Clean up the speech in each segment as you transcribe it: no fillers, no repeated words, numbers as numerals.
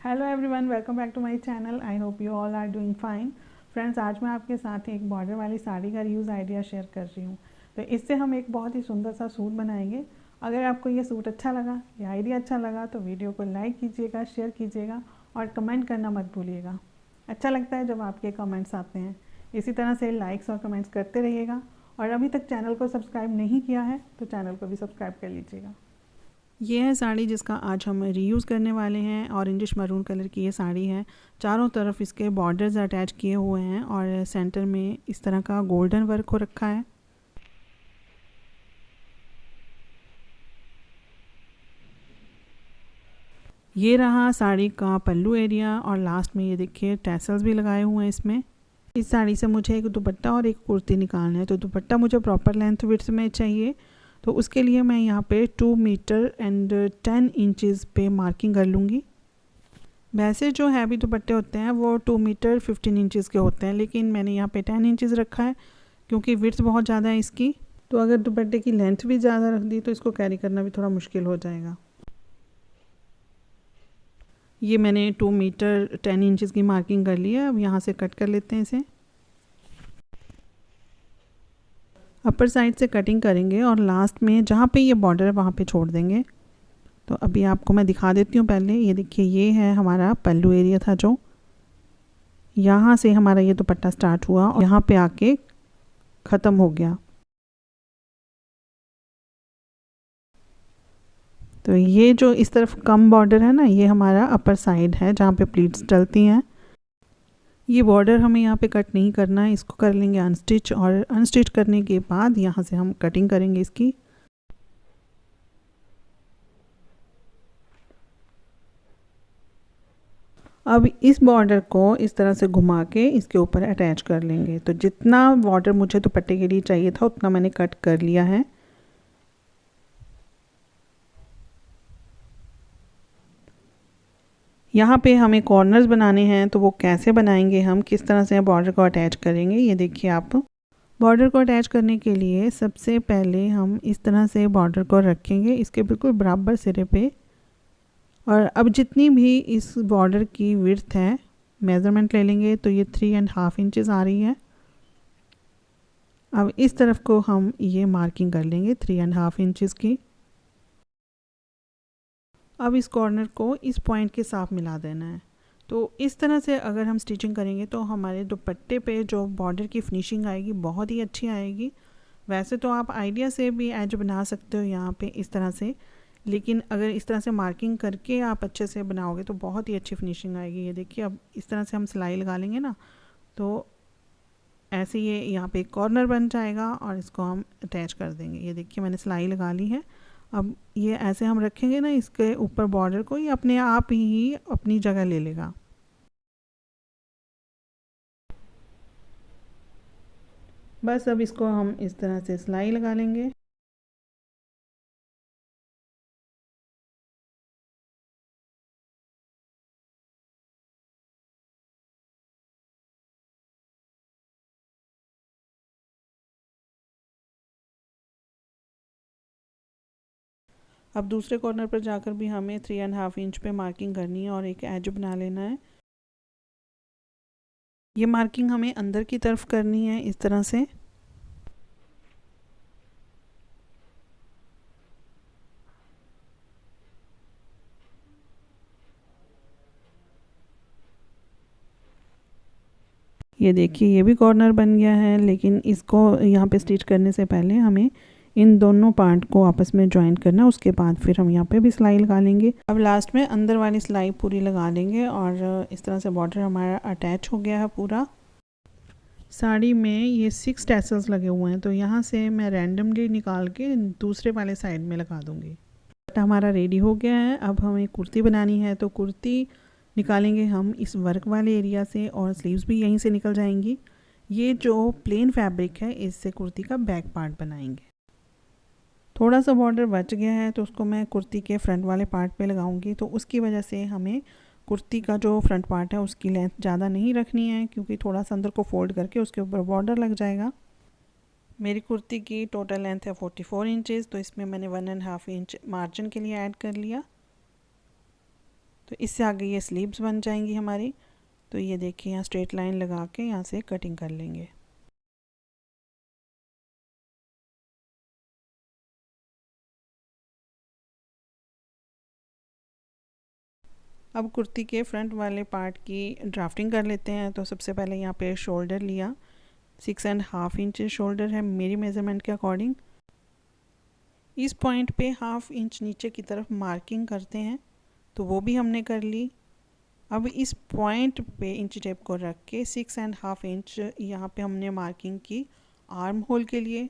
Hello everyone, welcome back to my channel. I hope you all are doing fine. Friends, आज मैं आपके साथ एक बॉर्डर वाली साड़ी का यूज़ आइडिया शेयर कर रही हूँ। तो इससे हम एक बहुत ही सुंदर सा सूट बनाएंगे। अगर आपको ये सूट अच्छा लगा, ये आइडिया अच्छा लगा, तो वीडियो को लाइक कीजिएगा, शेयर कीजिएगा और कमेंट करना मत भूलिएगा। अच्छा लगता है जब आपके कमेंट्स आते हैं। इसी तरह से लाइक्स और कमेंट्स करते रहिएगा। और अभी तक चैनल को सब्सक्राइब नहीं किया है तो चैनल को भी सब्सक्राइब कर लीजिएगा। ये है साड़ी जिसका आज हम रीयूज़ करने वाले हैं। ऑरेंजिश मरून कलर की ये साड़ी है। चारों तरफ इसके बॉर्डर्स अटैच किए हुए हैं और सेंटर में इस तरह का गोल्डन वर्क हो रखा है। ये रहा साड़ी का पल्लू एरिया और लास्ट में ये देखिए टैसल्स भी लगाए हुए हैं इसमें। इस साड़ी से मुझे एक दुपट्टा और एक कुर्ती निकालना है। तो दुपट्टा मुझे प्रॉपर लेंथ विड्थ में चाहिए, तो उसके लिए मैं यहाँ पे 2 मीटर एंड 10 इंचज़ पे मार्किंग कर लूँगी। वैसे जो हैवी दुपट्टे होते हैं वो 2 मीटर 15 इंचज़ के होते हैं, लेकिन मैंने यहाँ पे 10 इंचज़ रखा है क्योंकि विड्थ बहुत ज़्यादा है इसकी। तो अगर दुपट्टे की लेंथ भी ज़्यादा रख दी तो इसको कैरी करना भी थोड़ा मुश्किल हो जाएगा। ये मैंने 2 मीटर 10 इंचज़ की मार्किंग कर ली है। अब यहाँ से कट कर लेते हैं इसे। अपर साइड से कटिंग करेंगे और लास्ट में जहाँ पे ये बॉर्डर है वहाँ पे छोड़ देंगे। तो अभी आपको मैं दिखा देती हूँ। पहले ये देखिए, ये है हमारा पल्लू एरिया था जो यहाँ से हमारा ये दुपट्टा स्टार्ट हुआ और यहाँ पे आके ख़त्म हो गया। तो ये जो इस तरफ कम बॉर्डर है ना, ये हमारा अपर साइड है जहाँ पे प्लीट्स डलती हैं। ये बॉर्डर हमें यहाँ पे कट नहीं करना है, इसको कर लेंगे अनस्टिच। और अनस्टिच करने के बाद यहाँ से हम कटिंग करेंगे इसकी। अब इस बॉर्डर को इस तरह से घुमा के इसके ऊपर अटैच कर लेंगे। तो जितना बॉर्डर मुझे दुपट्टे के लिए चाहिए था उतना मैंने कट कर लिया है। यहाँ पे हमें कॉर्नर्स बनाने हैं, तो वो कैसे बनाएंगे, हम किस तरह से बॉर्डर को अटैच करेंगे, ये देखिए आप। बॉर्डर को अटैच करने के लिए सबसे पहले हम इस तरह से बॉर्डर को रखेंगे इसके बिल्कुल बराबर सिरे पे। और अब जितनी भी इस बॉर्डर की विड्थ है मेज़रमेंट ले लेंगे, तो ये 3.5 इंचज़ आ रही है। अब इस तरफ को हम ये मार्किंग कर लेंगे 3.5 इंचज़ की। अब इस कॉर्नर को इस पॉइंट के साथ मिला देना है। तो इस तरह से अगर हम स्टिचिंग करेंगे तो हमारे दुपट्टे पे जो बॉर्डर की फिनिशिंग आएगी बहुत ही अच्छी आएगी। वैसे तो आप आइडिया से भी एज बना सकते हो यहाँ पे इस तरह से, लेकिन अगर इस तरह से मार्किंग करके आप अच्छे से बनाओगे तो बहुत ही अच्छी फिनिशिंग आएगी। ये देखिए, अब इस तरह से हम सिलाई लगा लेंगे ना, तो ऐसे ये यहाँ पे एक कॉर्नर बन जाएगा और इसको हम अटैच कर देंगे। ये देखिए, मैंने सिलाई लगा ली है। अब ये ऐसे हम रखेंगे ना इसके ऊपर बॉर्डर को, ये अपने आप ही अपनी जगह ले लेगा। बस अब इसको हम इस तरह से सिलाई लगा लेंगे। अब दूसरे कॉर्नर पर जाकर भी हमें 3.5 इंच पे मार्किंग करनी है और एक एज बना लेना है। ये मार्किंग हमें अंदर की तरफ करनी है इस तरह से। ये देखिए, ये भी कॉर्नर बन गया है, लेकिन इसको यहाँ पे स्टिच करने से पहले हमें इन दोनों पार्ट को आपस में ज्वाइन करना, उसके बाद फिर हम यहाँ पे भी सिलाई लगा लेंगे। अब लास्ट में अंदर वाली सिलाई पूरी लगा देंगे और इस तरह से बॉर्डर हमारा अटैच हो गया है पूरा। साड़ी में ये 6 टैसल्स लगे हुए हैं, तो यहाँ से मैं रैंडमली निकाल के दूसरे वाले साइड में लगा दूँगी। बट हमारा रेडी हो गया है। अब हमें कुर्ती बनानी है, तो कुर्ती निकालेंगे हम इस वर्क वाले एरिया से और स्लीव्स भी यहीं से निकल जाएंगी। ये जो प्लेन फैब्रिक है इससे कुर्ती का बैक पार्ट बनाएंगे। थोड़ा सा बॉर्डर बच गया है तो उसको मैं कुर्ती के फ्रंट वाले पार्ट पे लगाऊंगी। तो उसकी वजह से हमें कुर्ती का जो फ्रंट पार्ट है उसकी लेंथ ज़्यादा नहीं रखनी है, क्योंकि थोड़ा सा अंदर को फोल्ड करके उसके ऊपर बॉर्डर लग जाएगा। मेरी कुर्ती की टोटल लेंथ है 44 इंचज़, तो इसमें मैंने 1.5 इंच मार्जिन के लिए ऐड कर लिया। तो इससे आगे ये स्लीव्स बन जाएंगी हमारी। तो ये देखिए यहाँ स्ट्रेट लाइन लगा के यहाँ से कटिंग कर लेंगे। अब कुर्ती के फ्रंट वाले पार्ट की ड्राफ्टिंग कर लेते हैं। तो सबसे पहले यहाँ पे शोल्डर लिया, 6.5 इंच शोल्डर है मेरी मेज़रमेंट के अकॉर्डिंग। इस पॉइंट पे 1/2 इंच नीचे की तरफ मार्किंग करते हैं, तो वो भी हमने कर ली। अब इस पॉइंट पे इंच टेप को रख के 6.5 इंच यहाँ पे हमने मार्किंग की आर्म होल के लिए।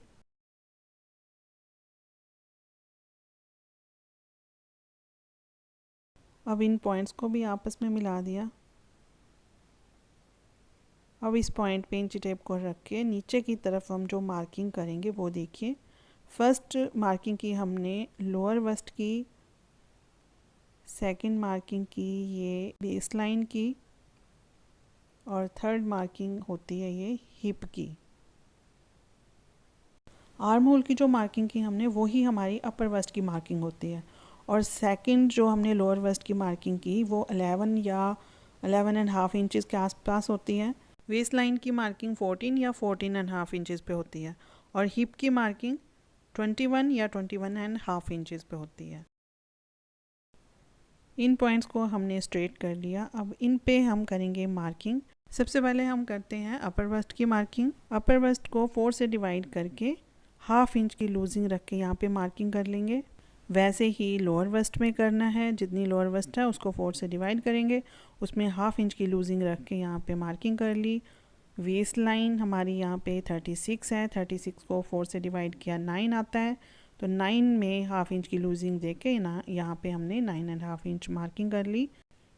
अब इन पॉइंट्स को भी आपस में मिला दिया। अब इस पॉइंट पे इंच टेप को रख के नीचे की तरफ हम जो मार्किंग करेंगे वो देखिए। फर्स्ट मार्किंग की हमने लोअर वेस्ट की, सेकंड मार्किंग की ये बेस लाइन की, और थर्ड मार्किंग होती है ये हिप की। आर्म होल की जो मार्किंग की हमने वो ही हमारी अपर वेस्ट की मार्किंग होती है। और सेकंड जो हमने लोअर वेस्ट की मार्किंग की वो 11 या 11.5 इंचज़ के आसपास होती है। वेस्ट लाइन की मार्किंग 14 या 14.5 इंचज़ पे होती है, और हिप की मार्किंग 21 या 21.5 इंचज़ पे होती है। इन पॉइंट्स को हमने स्ट्रेट कर लिया। अब इन पे हम करेंगे मार्किंग। सबसे पहले हम करते हैं अपर वेस्ट की मार्किंग। अपर वेस्ट को 4 से डिवाइड करके 1/2 इंच की लूजिंग रख के यहाँ पे मार्किंग कर लेंगे। वैसे ही लोअर वेस्ट में करना है, जितनी लोअर वेस्ट है उसको 4 से डिवाइड करेंगे, उसमें 1/2 इंच की लूजिंग रख के यहाँ पे मार्किंग कर ली। वेस्ट लाइन हमारी यहाँ पे 36 है, 36 को 4 से डिवाइड किया 9 आता है, तो 9 में 1/2 इंच की लूजिंग दे के ना यहाँ पे हमने 9.5 इंच मार्किंग कर ली।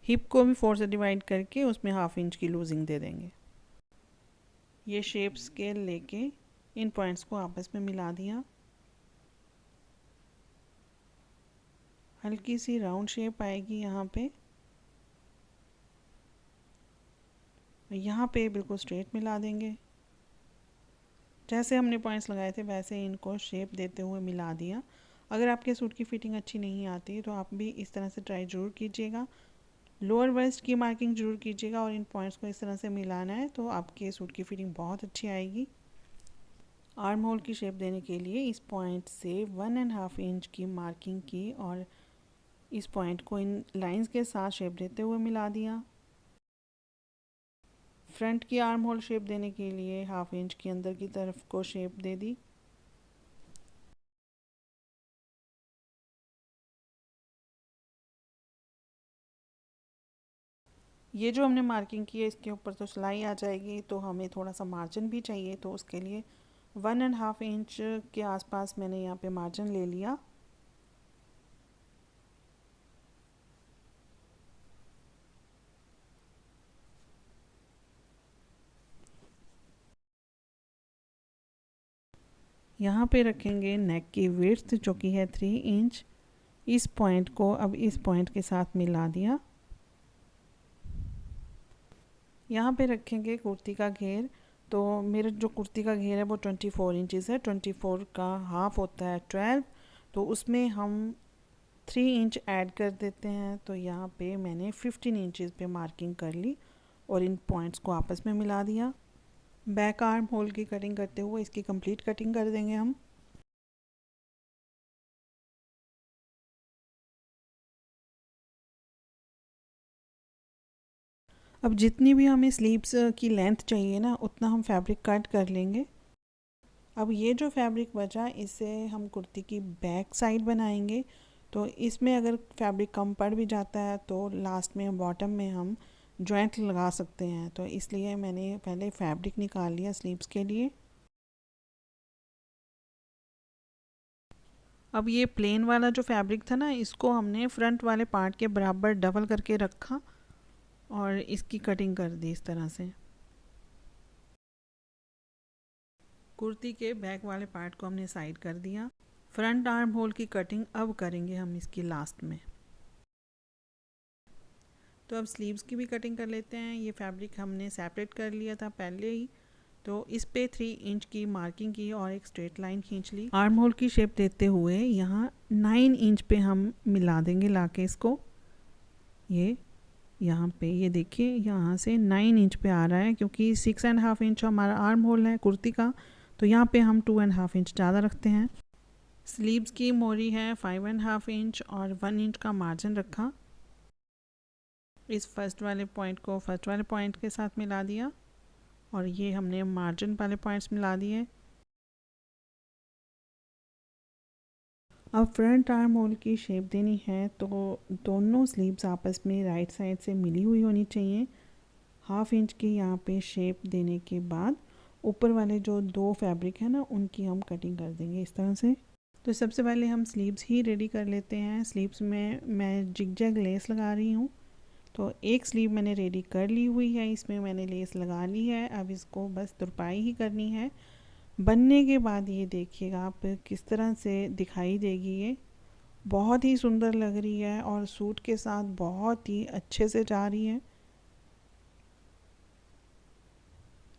हिप को भी 4 से डिवाइड करके उसमें 1/2 इंच की लूजिंग दे देंगे। ये शेप स्केल लेके इन पॉइंट्स को आपस में मिला दिया। हल्की सी राउंड शेप आएगी यहाँ पे, यहाँ पे बिल्कुल स्ट्रेट मिला देंगे। जैसे हमने पॉइंट्स लगाए थे वैसे इनको शेप देते हुए मिला दिया। अगर आपके सूट की फिटिंग अच्छी नहीं आती तो आप भी इस तरह से ट्राई ज़रूर कीजिएगा। लोअर वेस्ट की मार्किंग ज़रूर कीजिएगा और इन पॉइंट्स को इस तरह से मिलाना है, तो आपके सूट की फिटिंग बहुत अच्छी आएगी। आर्म होल की शेप देने के लिए इस पॉइंट से 1.5 इंच की मार्किंग की और इस पॉइंट को इन लाइंस के साथ शेप देते हुए मिला दिया। फ्रंट की आर्म होल शेप देने के लिए 1/2 इंच की अंदर की तरफ को शेप दे दी। ये जो हमने मार्किंग की है इसके ऊपर तो सिलाई आ जाएगी, तो हमें थोड़ा सा मार्जिन भी चाहिए, तो उसके लिए 1.5 इंच के आसपास मैंने यहाँ पे मार्जिन ले लिया। यहाँ पे रखेंगे नेक की विड्थ जो कि है 3 इंच। इस पॉइंट को अब इस पॉइंट के साथ मिला दिया। यहाँ पे रखेंगे कुर्ती का घेर। तो मेरा जो कुर्ती का घेर है वो 24 इंचज़ है, 24 का हाफ होता है 12, तो उसमें हम 3 इंच ऐड कर देते हैं। तो यहाँ पे मैंने 15 इंचज़ पे मार्किंग कर ली और इन पॉइंट्स को आपस में मिला दिया। बैक आर्म होल की कटिंग करते हुए इसकी कंप्लीट कटिंग कर देंगे हम। अब जितनी भी हमें स्लीव्स की लेंथ चाहिए ना उतना हम फैब्रिक कट कर लेंगे। अब ये जो फैब्रिक बचा इसे हम कुर्ती की बैक साइड बनाएंगे। तो इसमें अगर फैब्रिक कम पड़ भी जाता है तो लास्ट में बॉटम में हम जॉइंट लगा सकते हैं, तो इसलिए मैंने पहले फैब्रिक निकाल लिया स्लीव्स के लिए। अब ये प्लेन वाला जो फैब्रिक था ना इसको हमने फ्रंट वाले पार्ट के बराबर डबल करके रखा और इसकी कटिंग कर दी इस तरह से। कुर्ती के बैक वाले पार्ट को हमने साइड कर दिया। फ्रंट आर्म होल की कटिंग अब करेंगे हम इसकी लास्ट में। तो अब स्लीव्स की भी कटिंग कर लेते हैं। ये फैब्रिक हमने सेपरेट कर लिया था पहले ही, तो इस पे 3 इंच की मार्किंग की और एक स्ट्रेट लाइन खींच ली। आर्म होल की शेप देते हुए यहाँ 9 इंच पे हम मिला देंगे लाके इसको। ये यहाँ पे ये देखिए यहाँ से 9 इंच पे आ रहा है, क्योंकि 6.5 इंच हमारा आर्म होल है कुर्ती का, तो यहाँ पे हम 2.5 इंच ज़्यादा रखते हैं। स्लीव्स की मोरी है 5.5 इंच और 1 इंच का मार्जिन रखा। इस फर्स्ट वाले पॉइंट को फर्स्ट वाले पॉइंट के साथ मिला दिया और ये हमने मार्जिन वाले पॉइंट्स मिला दिए। अब फ्रंट आर्म होल की शेप देनी है, तो दोनों स्लीव्स आपस में राइट साइड से मिली हुई होनी चाहिए। 1/2 इंच की यहाँ पे शेप देने के बाद ऊपर वाले जो 2 फैब्रिक है ना, उनकी हम कटिंग कर देंगे इस तरह से। तो सबसे पहले हम स्लीव्स ही रेडी कर लेते हैं। स्लीव्स में मैं जिगजैग लेस लगा रही हूँ। तो एक स्लीव मैंने रेडी कर ली हुई है, इसमें मैंने लेस लगा ली है। अब इसको बस तुरपाई ही करनी है। बनने के बाद ये देखिएगा आप किस तरह से दिखाई देगी। ये बहुत ही सुंदर लग रही है और सूट के साथ बहुत ही अच्छे से जा रही है।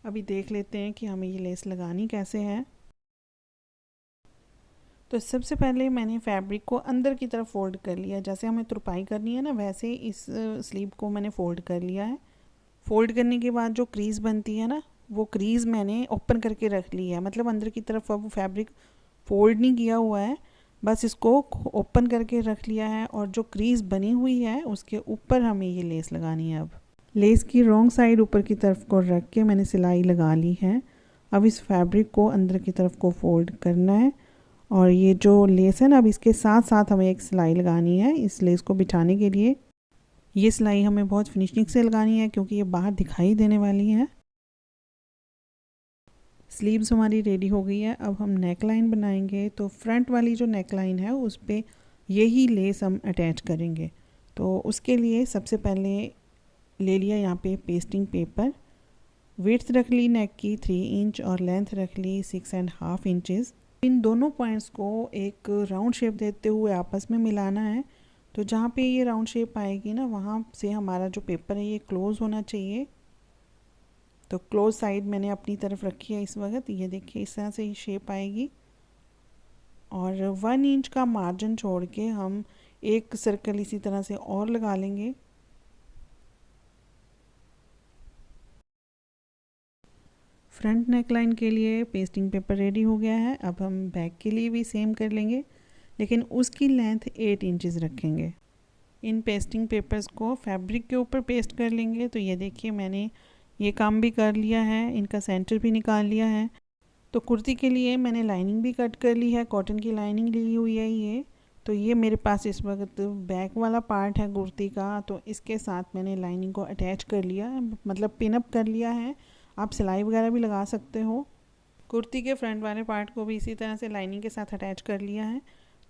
अभी देख लेते हैं कि हमें ये लेस लगानी कैसे है। तो सबसे पहले मैंने फैब्रिक को अंदर की तरफ फोल्ड कर लिया, जैसे हमें तुरपाई करनी है ना, वैसे इस स्लीव को मैंने फ़ोल्ड कर लिया है। फ़ोल्ड करने के बाद जो क्रीज़ बनती है ना, वो क्रीज़ मैंने ओपन करके रख ली है, मतलब अंदर की तरफ अब फैब्रिक फ़ोल्ड नहीं किया हुआ है, बस इसको ओपन करके रख लिया है। और जो क्रीज़ बनी हुई है उसके ऊपर हमें ये लेस लगानी है। अब लेस की रॉन्ग साइड ऊपर की तरफ को रख के मैंने सिलाई लगा ली है। अब इस फैब्रिक को अंदर की तरफ को फोल्ड करना है और ये जो लेस है ना, अब इसके साथ साथ हमें एक सिलाई लगानी है इस लेस को बिठाने के लिए। ये सिलाई हमें बहुत फिनिशिंग से लगानी है क्योंकि ये बाहर दिखाई देने वाली है। स्लीव्स हमारी रेडी हो गई है। अब हम नेक लाइन बनाएंगे। तो फ्रंट वाली जो नेक लाइन है उस पर यही लेस हम अटैच करेंगे। तो उसके लिए सबसे पहले ले लिया यहाँ पे पेस्टिंग पेपर। विड्थ रख ली नेक की 3 इंच और लेंथ रख ली 6.5 इंचेस। इन दोनों पॉइंट्स को एक राउंड शेप देते हुए आपस में मिलाना है। तो जहाँ पे ये राउंड शेप आएगी ना, वहाँ से हमारा जो पेपर है ये क्लोज़ होना चाहिए। तो क्लोज साइड मैंने अपनी तरफ रखी है इस वक्त। ये देखिए इस तरह से ये शेप आएगी और 1 इंच का मार्जिन छोड़ के हम एक सर्कल इसी तरह से और लगा लेंगे। फ्रंट नेक लाइन के लिए पेस्टिंग पेपर रेडी हो गया है। अब हम बैक के लिए भी सेम कर लेंगे, लेकिन उसकी लेंथ 8 इंचेस रखेंगे। इन पेस्टिंग पेपर्स को फैब्रिक के ऊपर पेस्ट कर लेंगे। तो ये देखिए मैंने ये काम भी कर लिया है, इनका सेंटर भी निकाल लिया है। तो कुर्ती के लिए मैंने लाइनिंग भी कट कर ली है, कॉटन की लाइनिंग ली हुई है ये। तो ये मेरे पास इस वक्त बैक वाला पार्ट है कुर्ती का, तो इसके साथ मैंने लाइनिंग को अटैच कर लिया है, मतलब पिन अप कर लिया है। आप सिलाई वगैरह भी लगा सकते हो। कुर्ती के फ्रंट वाले पार्ट को भी इसी तरह से लाइनिंग के साथ अटैच कर लिया है।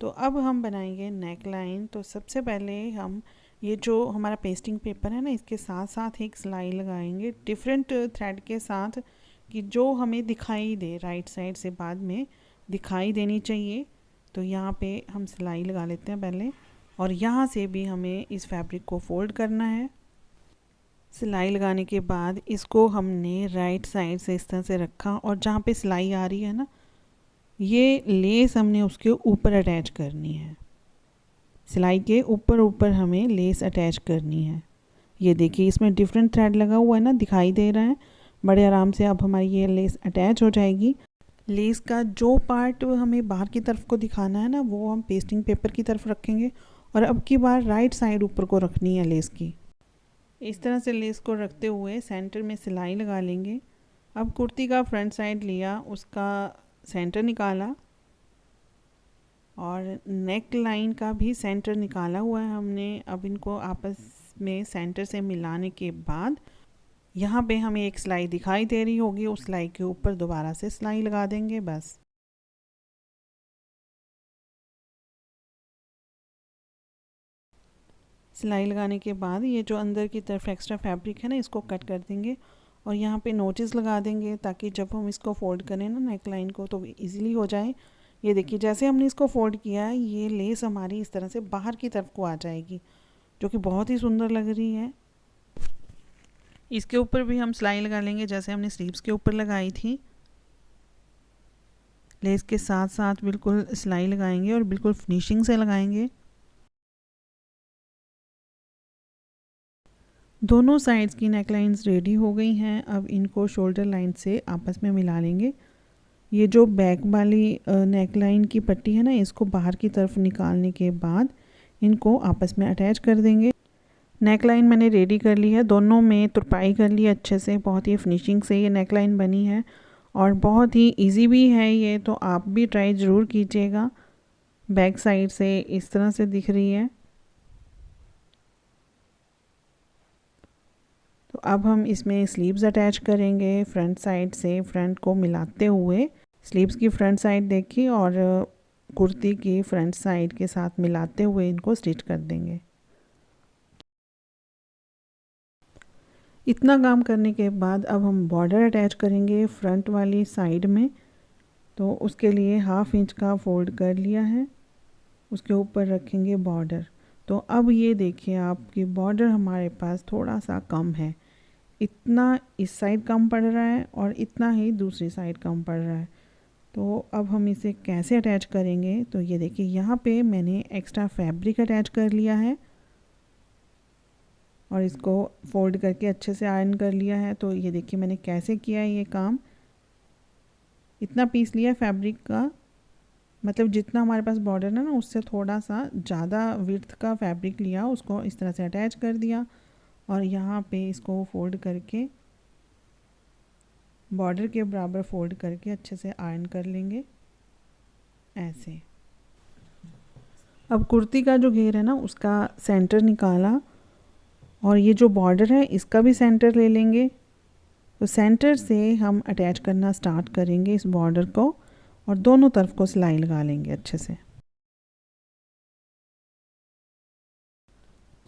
तो अब हम बनाएंगे नेक लाइन। तो सबसे पहले हम ये जो हमारा पेस्टिंग पेपर है ना, इसके साथ साथ एक सिलाई लगाएंगे डिफरेंट थ्रेड के साथ, कि जो हमें दिखाई दे राइट साइड से बाद में दिखाई देनी चाहिए। तो यहाँ पे हम सिलाई लगा लेते हैं पहले, और यहाँ से भी हमें इस फैब्रिक को फोल्ड करना है। सिलाई लगाने के बाद इसको हमने राइट साइड से इस तरह से रखा और जहाँ पे सिलाई आ रही है ना, ये लेस हमने उसके ऊपर अटैच करनी है। सिलाई के ऊपर ऊपर हमें लेस अटैच करनी है। ये देखिए इसमें डिफरेंट थ्रेड लगा हुआ है ना, दिखाई दे रहा है बड़े आराम से। अब हमारी ये लेस अटैच हो जाएगी। लेस का जो पार्ट हमें बाहर की तरफ को दिखाना है ना, वो हम पेस्टिंग पेपर की तरफ रखेंगे और अब की बार राइट साइड ऊपर को रखनी है लेस की। इस तरह से लेस को रखते हुए सेंटर में सिलाई लगा लेंगे। अब कुर्ती का फ्रंट साइड लिया, उसका सेंटर निकाला और नेक लाइन का भी सेंटर निकाला हुआ है हमने। अब इनको आपस में सेंटर से मिलाने के बाद यहाँ पे हमें एक सिलाई दिखाई दे रही होगी, उस सिलाई के ऊपर दोबारा से सिलाई लगा देंगे बस। सिलाई लगाने के बाद ये जो अंदर की तरफ एक्स्ट्रा फैब्रिक है ना, इसको कट कर देंगे और यहाँ पे नोटिस लगा देंगे, ताकि जब हम इसको फोल्ड करें ना नेक लाइन को, तो इजीली हो जाए। ये देखिए जैसे हमने इसको फोल्ड किया है, ये लेस हमारी इस तरह से बाहर की तरफ को आ जाएगी, जो कि बहुत ही सुंदर लग रही है। इसके ऊपर भी हम सिलाई लगा लेंगे जैसे हमने स्लीव्स के ऊपर लगाई थी। लेस के साथ साथ बिल्कुल सिलाई लगाएंगे और बिल्कुल फिनिशिंग से लगाएंगे। दोनों साइड्स की नेक लाइन्स रेडी हो गई हैं। अब इनको शोल्डर लाइन से आपस में मिला लेंगे। ये जो बैक वाली नेक लाइन की पट्टी है ना, इसको बाहर की तरफ निकालने के बाद इनको आपस में अटैच कर देंगे। नेक लाइन मैंने रेडी कर ली है, दोनों में तुरपाई कर ली अच्छे से। बहुत ही फिनिशिंग से ये नेक लाइन बनी है और बहुत ही इजी भी है ये, तो आप भी ट्राई ज़रूर कीजिएगा। बैक साइड से इस तरह से दिख रही है। तो अब हम इसमें स्लीव्स अटैच करेंगे फ्रंट साइड से, फ्रंट को मिलाते हुए। स्लीव्स की फ्रंट साइड देखिए और कुर्ती की फ्रंट साइड के साथ मिलाते हुए इनको स्टिच कर देंगे। इतना काम करने के बाद अब हम बॉर्डर अटैच करेंगे फ्रंट वाली साइड में। तो उसके लिए 1/2 इंच का फोल्ड कर लिया है, उसके ऊपर रखेंगे बॉर्डर। तो अब ये देखिए आपकी बॉर्डर हमारे पास थोड़ा सा कम है, इतना इस साइड कम पड़ रहा है और इतना ही दूसरी साइड कम पड़ रहा है। तो अब हम इसे कैसे अटैच करेंगे, तो ये देखिए यहाँ पे मैंने एक्स्ट्रा फैब्रिक अटैच कर लिया है और इसको फोल्ड करके अच्छे से आयरन कर लिया है। तो ये देखिए मैंने कैसे किया है ये काम। इतना पीस लिया फैब्रिक का, मतलब जितना हमारे पास बॉर्डर है ना उससे थोड़ा सा ज़्यादा विड्थ का फैब्रिक लिया, उसको इस तरह से अटैच कर दिया और यहाँ पे इसको फोल्ड करके बॉर्डर के बराबर फोल्ड करके अच्छे से आयरन कर लेंगे ऐसे। अब कुर्ती का जो घेर है ना उसका सेंटर निकाला और ये जो बॉर्डर है इसका भी सेंटर ले लेंगे। तो सेंटर से हम अटैच करना स्टार्ट करेंगे इस बॉर्डर को और दोनों तरफ को सिलाई लगा लेंगे अच्छे से।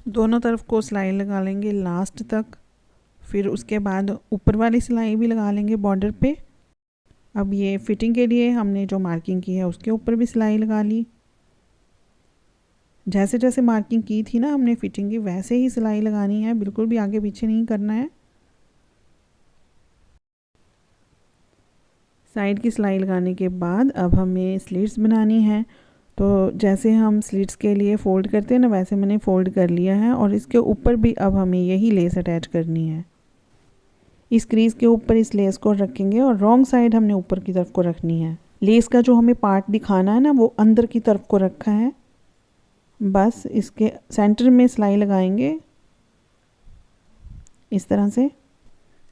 दोनों तरफ को सिलाई लगा लेंगे लास्ट तक, फिर उसके बाद ऊपर वाली सिलाई भी लगा लेंगे बॉर्डर पे। अब ये फिटिंग के लिए हमने जो मार्किंग की है उसके ऊपर भी सिलाई लगा ली। जैसे जैसे मार्किंग की थी ना हमने फिटिंग की, वैसे ही सिलाई लगानी है, बिल्कुल भी आगे पीछे नहीं करना है। साइड की सिलाई लगाने के बाद अब हमें स्लिट्स बनानी है। तो जैसे हम स्लिट्स के लिए फ़ोल्ड करते हैं ना, वैसे मैंने फ़ोल्ड कर लिया है और इसके ऊपर भी अब हमें यही लेस अटैच करनी है। इस क्रीज़ के ऊपर इस लेस को रखेंगे और रॉन्ग साइड हमने ऊपर की तरफ को रखनी है। लेस का जो हमें पार्ट दिखाना है ना वो अंदर की तरफ को रखा है। बस इसके सेंटर में सिलाई लगाएंगे इस तरह से।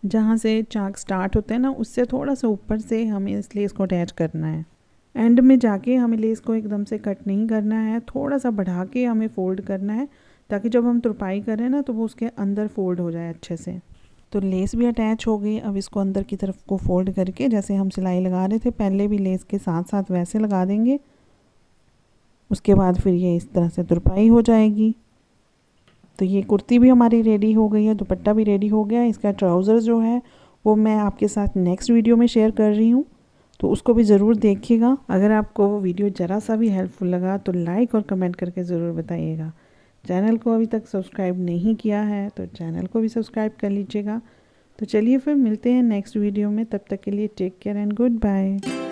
जहाँ से चाक स्टार्ट होता है ना उससे थोड़ा सा ऊपर से हमें इस लेस को अटैच करना है। एंड में जाके हमें लेस को एकदम से कट नहीं करना है, थोड़ा सा बढ़ा के हमें फ़ोल्ड करना है ताकि जब हम तुरपाई करें ना तो वो उसके अंदर फ़ोल्ड हो जाए अच्छे से। तो लेस भी अटैच हो गई। अब इसको अंदर की तरफ को फ़ोल्ड करके जैसे हम सिलाई लगा रहे थे पहले भी लेस के साथ साथ वैसे लगा देंगे। उसके बाद फिर ये इस तरह से तुरपाई हो जाएगी। तो ये कुर्ती भी हमारी रेडी हो गई है, दुपट्टा भी रेडी हो गया है। इसका ट्राउज़र जो है वो मैं आपके साथ नेक्स्ट वीडियो में शेयर कर रही हूँ, तो उसको भी ज़रूर देखिएगा। अगर आपको वो वीडियो ज़रा सा भी हेल्पफुल लगा तो लाइक और कमेंट करके ज़रूर बताइएगा। चैनल को अभी तक सब्सक्राइब नहीं किया है तो चैनल को भी सब्सक्राइब कर लीजिएगा। तो चलिए फिर मिलते हैं नेक्स्ट वीडियो में, तब तक के लिए take care and good bye.